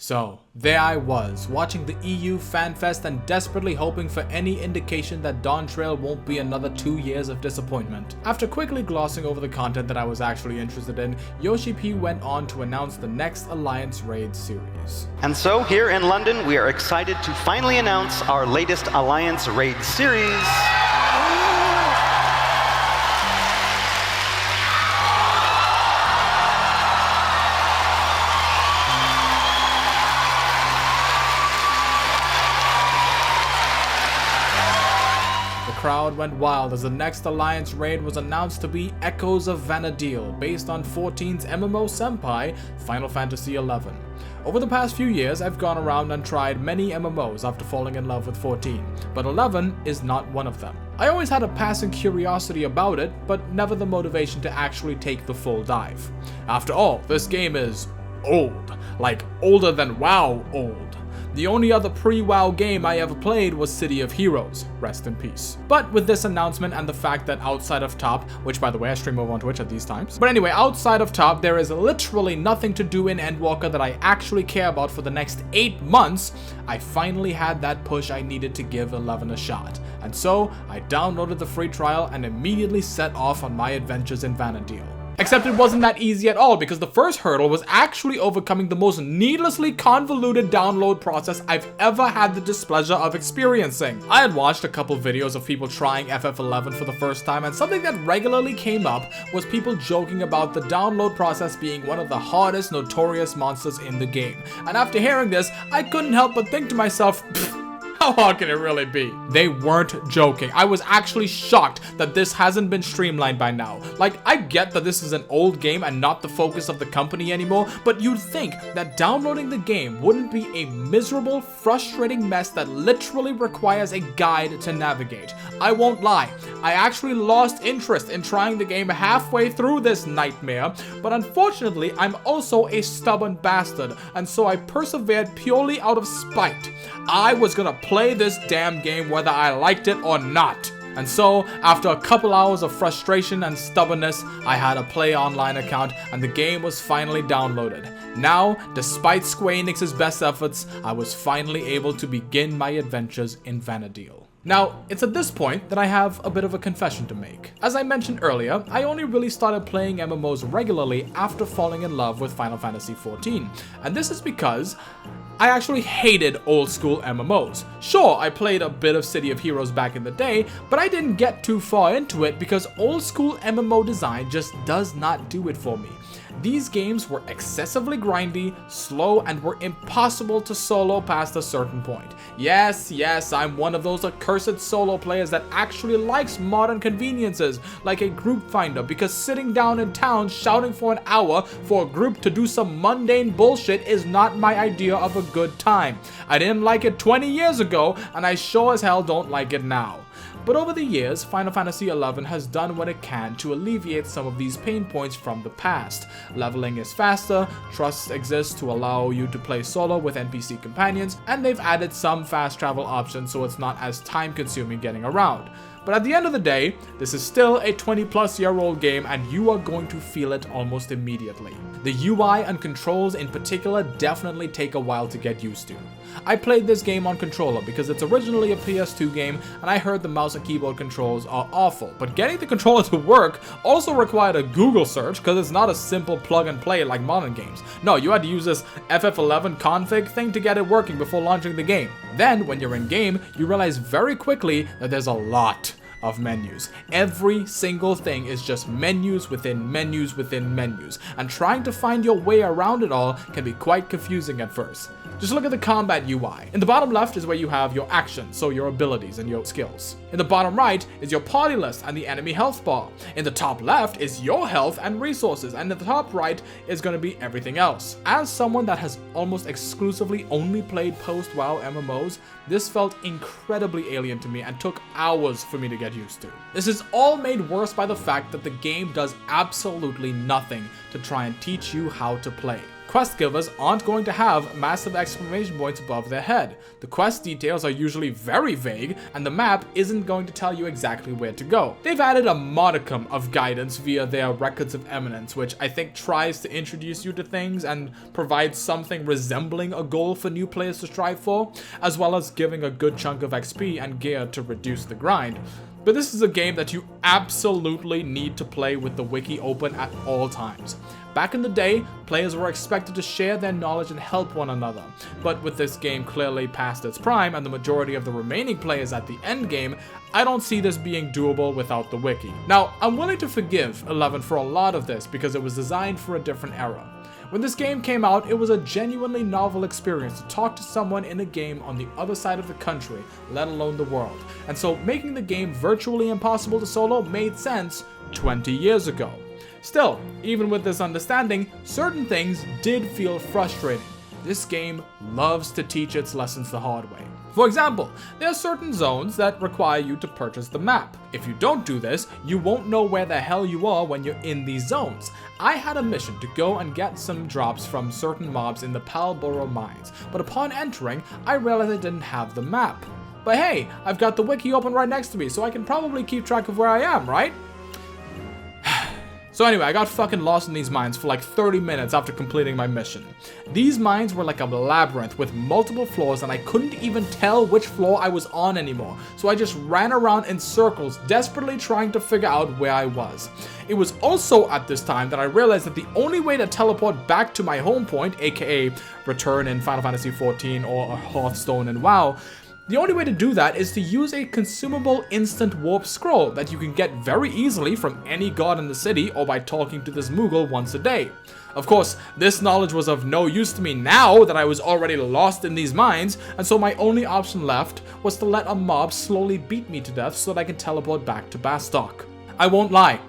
So, there I was, watching the EU FanFest and desperately hoping for any indication that Dawntrail won't be another 2 years of disappointment. After quickly glossing over the content that I was actually interested in, Yoshi P went on to announce the next Alliance Raid series. And so, here in London, we are excited to finally announce our latest Alliance Raid series. The crowd went wild as the next Alliance raid was announced to be Echoes of Vana'diel, based on 14's MMO senpai, Final Fantasy XI. Over the past few years, I've gone around and tried many MMOs after falling in love with 14, but 11 is not one of them. I always had a passing curiosity about it, but never the motivation to actually take the full dive. After all, this game is old, like older than WoW old. The only other pre-WoW game I ever played was City of Heroes, rest in peace. But with this announcement and the fact that outside of Top, which by the way I stream over on Twitch at these times, but anyway, outside of Top there is literally nothing to do in Endwalker that I actually care about for the next 8 months, I finally had that push I needed to give 11 a shot. And so, I downloaded the free trial and immediately set off on my adventures in Vana'diel. Except it wasn't that easy at all, because the first hurdle was actually overcoming the most needlessly convoluted download process I've ever had the displeasure of experiencing. I had watched a couple videos of people trying FF11 for the first time, and something that regularly came up was people joking about the download process being one of the hardest notorious monsters in the game. And after hearing this, I couldn't help but think to myself, how hard can it really be? They weren't joking. I was actually shocked that this hasn't been streamlined by now. Like, I get that this is an old game and not the focus of the company anymore, but you'd think that downloading the game wouldn't be a miserable, frustrating mess that literally requires a guide to navigate. I won't lie, I actually lost interest in trying the game halfway through this nightmare, but unfortunately, I'm also a stubborn bastard, and so I persevered purely out of spite. I was gonna play this damn game whether I liked it or not. And so, after a couple hours of frustration and stubbornness, I had a Play Online account and the game was finally downloaded. Now, despite Square Enix's best efforts, I was finally able to begin my adventures in Vana'diel. Now, it's at this point that I have a bit of a confession to make. As I mentioned earlier, I only really started playing MMOs regularly after falling in love with Final Fantasy XIV, and this is because I actually hated old school MMOs. Sure, I played a bit of City of Heroes back in the day, but I didn't get too far into it because old school MMO design just does not do it for me. These games were excessively grindy, slow, and were impossible to solo past a certain point. Yes, I'm one of those accursed solo players that actually likes modern conveniences, like a group finder, because sitting down in town shouting for an hour for a group to do some mundane bullshit is not my idea of a good time. I didn't like it 20 years ago, and I sure as hell don't like it now. But over the years, Final Fantasy XI has done what it can to alleviate some of these pain points from the past. Leveling is faster, trust exists to allow you to play solo with NPC companions, and they've added some fast travel options so it's not as time consuming getting around. But at the end of the day, this is still a 20-plus-year-old game and you are going to feel it almost immediately. The UI and controls in particular definitely take a while to get used to. I played this game on controller because it's originally a PS2 game and I heard the mouse and keyboard controls are awful, but getting the controller to work also required a Google search because it's not a simple plug and play like modern games. No, you had to use this FF11 config thing to get it working before launching the game. Then, when you're in game, you realize very quickly that there's a lot of menus. Every single thing is just menus within menus within menus, and trying to find your way around it all can be quite confusing at first. Just look at the combat UI. In the bottom left is where you have your actions, so your abilities and your skills. In the bottom right is your party list and the enemy health bar. In the top left is your health and resources, and in the top right is going to be everything else. As someone that has almost exclusively only played post-WoW MMOs, this felt incredibly alien to me and took hours for me to get used to. This is all made worse by the fact that the game does absolutely nothing to try and teach you how to play. quest givers aren't going to have massive exclamation points above their head. The quest details are usually very vague, and the map isn't going to tell you exactly where to go. They've added a modicum of guidance via their Records of Eminence, which I think tries to introduce you to things and provides something resembling a goal for new players to strive for, as well as giving a good chunk of XP and gear to reduce the grind. But this is a game that you absolutely need to play with the wiki open at all times. Back in the day, players were expected to share their knowledge and help one another, but with this game clearly past its prime and the majority of the remaining players at the end game, I don't see this being doable without the wiki. Now, I'm willing to forgive 11 for a lot of this because it was designed for a different era. When this game came out, it was a genuinely novel experience to talk to someone in a game on the other side of the country, let alone the world. And so making the game virtually impossible to solo made sense 20 years ago. Still, even with this understanding, certain things did feel frustrating. This game loves to teach its lessons the hard way. For example, there are certain zones that require you to purchase the map. If you don't do this, you won't know where the hell you are when you're in these zones. I had a mission to go and get some drops from certain mobs in the Palboro mines, but upon entering, I realized I didn't have the map. But hey, I've got the wiki open right next to me, so I can probably keep track of where I am, right? So anyway, I got fucking lost in these mines for like 30 minutes after completing my mission. These mines were like a labyrinth with multiple floors and I couldn't even tell which floor I was on anymore. So I just ran around in circles, desperately trying to figure out where I was. It was also at this time that I realized that the only way to teleport back to my home point, aka return in Final Fantasy XIV or Hearthstone in WoW, the only way to do that is to use a consumable instant warp scroll that you can get very easily from any god in the city or by talking to this Moogle once a day. Of course, this knowledge was of no use to me now that I was already lost in these mines, and so my only option left was to let a mob slowly beat me to death so that I can teleport back to Bastok. I won't lie,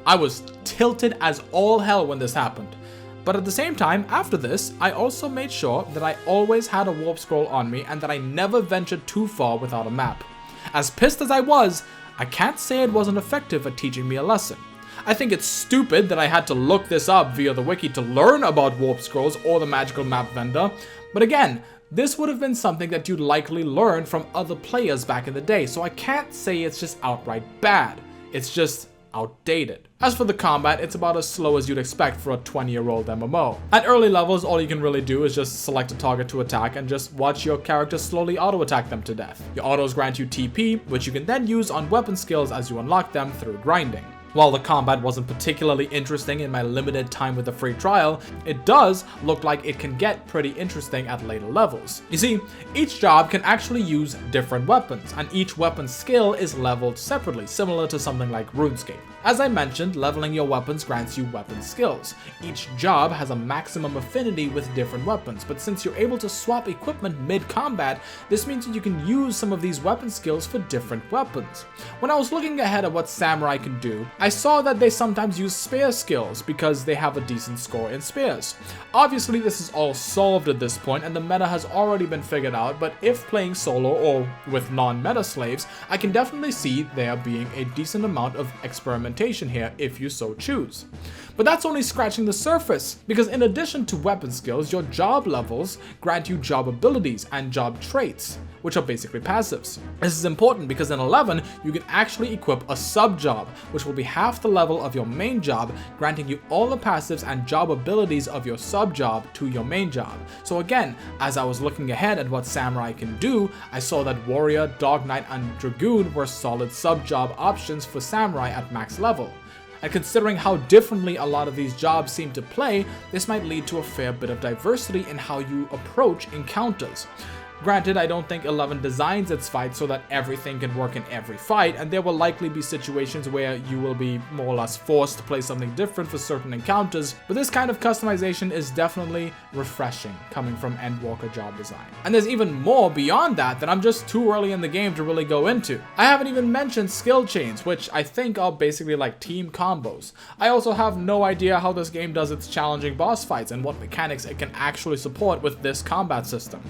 I was tilted as all hell when this happened. But at the same time, after this, I also made sure that I always had a warp scroll on me and that I never ventured too far without a map. As pissed as I was, I can't say it wasn't effective at teaching me a lesson. I think it's stupid that I had to look this up via the wiki to learn about warp scrolls or the magical map vendor, but again, this would have been something that you'd likely learn from other players back in the day, so I can't say it's just outright bad. It's just outdated. As for the combat, it's about as slow as you'd expect for a 20-year-old MMO. At early levels, all you can really do is just select a target to attack and just watch your character slowly auto-attack them to death. Your autos grant you TP, which you can then use on weapon skills as you unlock them through grinding. While the combat wasn't particularly interesting in my limited time with the free trial, it does look like it can get pretty interesting at later levels. You see, each job can actually use different weapons, and each weapon skill is leveled separately, similar to something like RuneScape. As I mentioned, leveling your weapons grants you weapon skills. Each job has a maximum affinity with different weapons, but since you're able to swap equipment mid-combat, this means that you can use some of these weapon skills for different weapons. When I was looking ahead at what Samurai can do, I saw that they sometimes use spear skills because they have a decent score in spears. Obviously, this is all solved at this point and the meta has already been figured out, but if playing solo or with non-meta slaves, I can definitely see there being a decent amount of experimentation here if you so choose. But that's only scratching the surface, because in addition to weapon skills, your job levels grant you job abilities and job traits, which are basically passives. This is important because in 11, you can actually equip a sub-job, which will be half the level of your main job, granting you all the passives and job abilities of your sub-job to your main job. So again, as I was looking ahead at what Samurai can do, I saw that Warrior, Dog Knight, and Dragoon were solid sub-job options for Samurai at max level. And considering how differently a lot of these jobs seem to play, this might lead to a fair bit of diversity in how you approach encounters. Granted, I don't think 11 designs its fights so that everything can work in every fight, and there will likely be situations where you will be more or less forced to play something different for certain encounters, but this kind of customization is definitely refreshing coming from Endwalker job design. And there's even more beyond that I'm just too early in the game to really go into. I haven't even mentioned skill chains, which I think are basically like team combos. I also have no idea how this game does its challenging boss fights and what mechanics it can actually support with this combat system.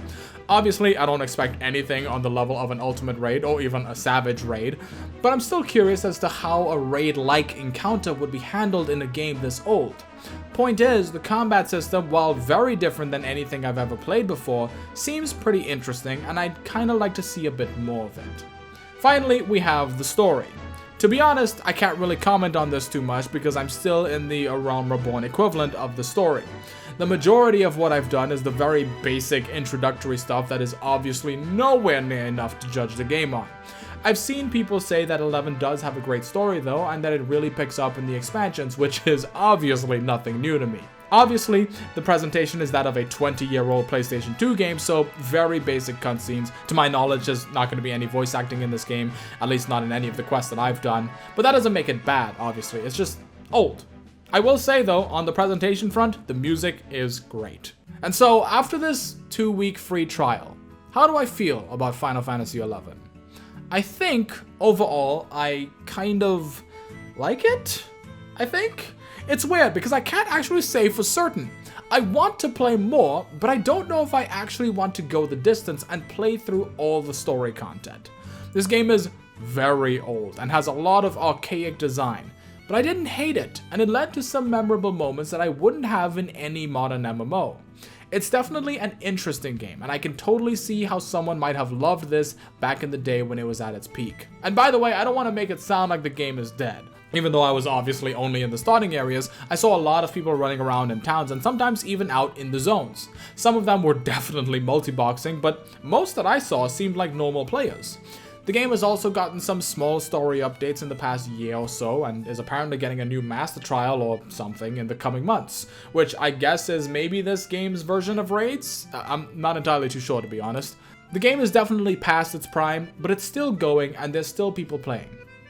Obviously, I don't expect anything on the level of an ultimate raid or even a savage raid, but I'm still curious as to how a raid-like encounter would be handled in a game this old. point is, the combat system, while very different than anything I've ever played before, seems pretty interesting, and I'd kinda like to see a bit more of it. Finally, we have the story. To be honest, I can't really comment on this too much because I'm still in the A Realm Reborn equivalent of the story. The majority of what I've done is the very basic introductory stuff that is obviously nowhere near enough to judge the game on. I've seen people say that 11 does have a great story though, and that it really picks up in the expansions, which is obviously nothing new to me. Obviously, the presentation is that of a 20-year-old PlayStation 2 game, so very basic cutscenes. To my knowledge, there's not going to be any voice acting in this game, at least not in any of the quests that I've done. But that doesn't make it bad, obviously. It's just old. I will say though, on the presentation front, the music is great. And so, after this 2-week free trial, how do I feel about Final Fantasy XI? I think, overall, I kind of like it, I think? It's weird because I can't actually say for certain. I want to play more, but I don't know if I actually want to go the distance and play through all the story content. This game is very old and has a lot of archaic design, but I didn't hate it, and it led to some memorable moments that I wouldn't have in any modern MMO. It's definitely an interesting game, and I can totally see how someone might have loved this back in the day when it was at its peak. And by the way, I don't want to make it sound like the game is dead. Even though I was obviously only in the starting areas, I saw a lot of people running around in towns and sometimes even out in the zones. Some of them were definitely multi-boxing, but most that I saw seemed like normal players. The game has also gotten some small story updates in the past year or so, and is apparently getting a new master trial or something in the coming months, which I guess is maybe this game's version of raids? I'm not entirely too sure, to be honest. The game is definitely past its prime, but it's still going and there's still people playing.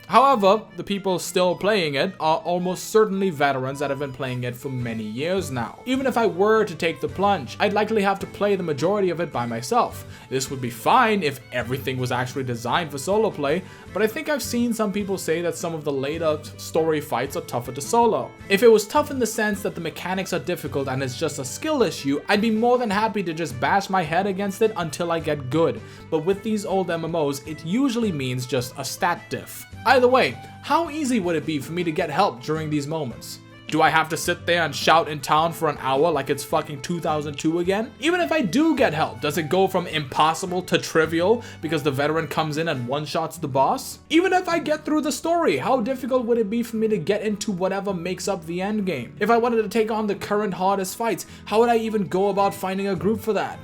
However, the people still playing it are almost certainly veterans that have been playing it for many years now. Even if I were to take the plunge, I'd likely have to play the majority of it by myself. This would be fine if everything was actually designed for solo play, but I think I've seen some people say that some of the later story fights are tougher to solo. If it was tough in the sense that the mechanics are difficult and it's just a skill issue, I'd be more than happy to just bash my head against it until I get good. But with these old MMOs, it usually means just a stat diff. Either way, how easy would it be for me to get help during these moments? Do I have to sit there and shout in town for an hour like it's fucking 2002 again? Even if I do get help, does it go from impossible to trivial because the veteran comes in and one-shots the boss? Even if I get through the story, how difficult would it be for me to get into whatever makes up the end game? If I wanted to take on the current hardest fights, how would I even go about finding a group for that?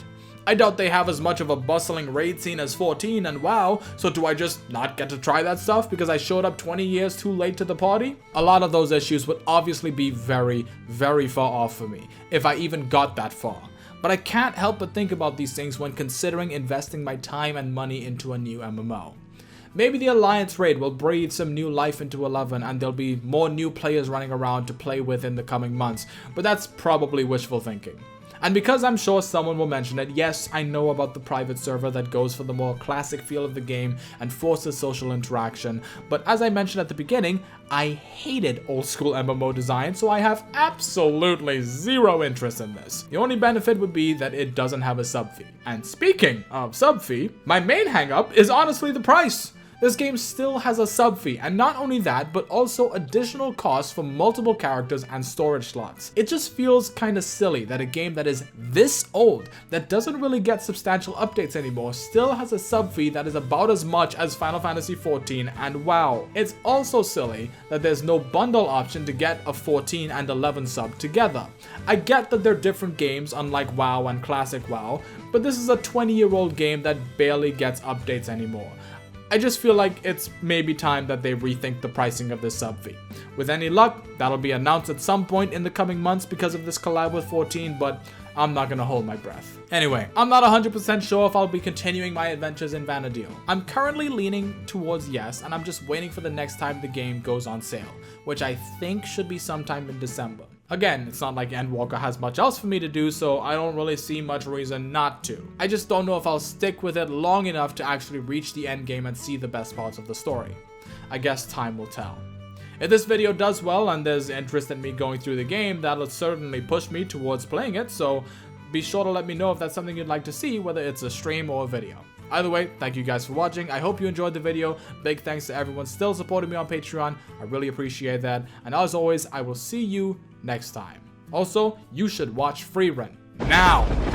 I doubt they have as much of a bustling raid scene as 14 and WoW, so do I just not get to try that stuff because I showed up 20 years too late to the party? A lot of those issues would obviously be very, very far off for me, if I even got that far. But I can't help but think about these things when considering investing my time and money into a new MMO. Maybe the Alliance raid will breathe some new life into 11 and there'll be more new players running around to play with in the coming months, but that's probably wishful thinking. And because I'm sure someone will mention it, yes, I know about the private server that goes for the more classic feel of the game and forces social interaction, but as I mentioned at the beginning, I hated old school MMO design, so I have absolutely zero interest in this. The only benefit would be that it doesn't have a sub fee. And speaking of sub fee, my main hang-up is honestly the price. This game still has a sub fee, and not only that, but also additional costs for multiple characters and storage slots. It just feels kinda silly that a game that is this old, that doesn't really get substantial updates anymore, still has a sub fee that is about as much as Final Fantasy XIV and WoW. It's also silly that there's no bundle option to get a 14 and 11 sub together. I get that they're different games unlike WoW and Classic WoW, but this is a 20-year-old game that barely gets updates anymore. I just feel like it's maybe time that they rethink the pricing of this sub fee. With any luck, that'll be announced at some point in the coming months because of this collab with 14, but I'm not gonna hold my breath. Anyway, I'm not 100% sure if I'll be continuing my adventures in Vana'diel. I'm currently leaning towards yes, and I'm just waiting for the next time the game goes on sale, which I think should be sometime in December. Again, it's not like Endwalker has much else for me to do, so I don't really see much reason not to. I just don't know if I'll stick with it long enough to actually reach the end game and see the best parts of the story. I guess time will tell. If this video does well and there's interest in me going through the game, that'll certainly push me towards playing it, so be sure to let me know if that's something you'd like to see, whether it's a stream or a video. Either way, thank you guys for watching. I hope you enjoyed the video. Big thanks to everyone still supporting me on Patreon. I really appreciate that. And as always, I will see you next time. Also, you should watch Free Rent now!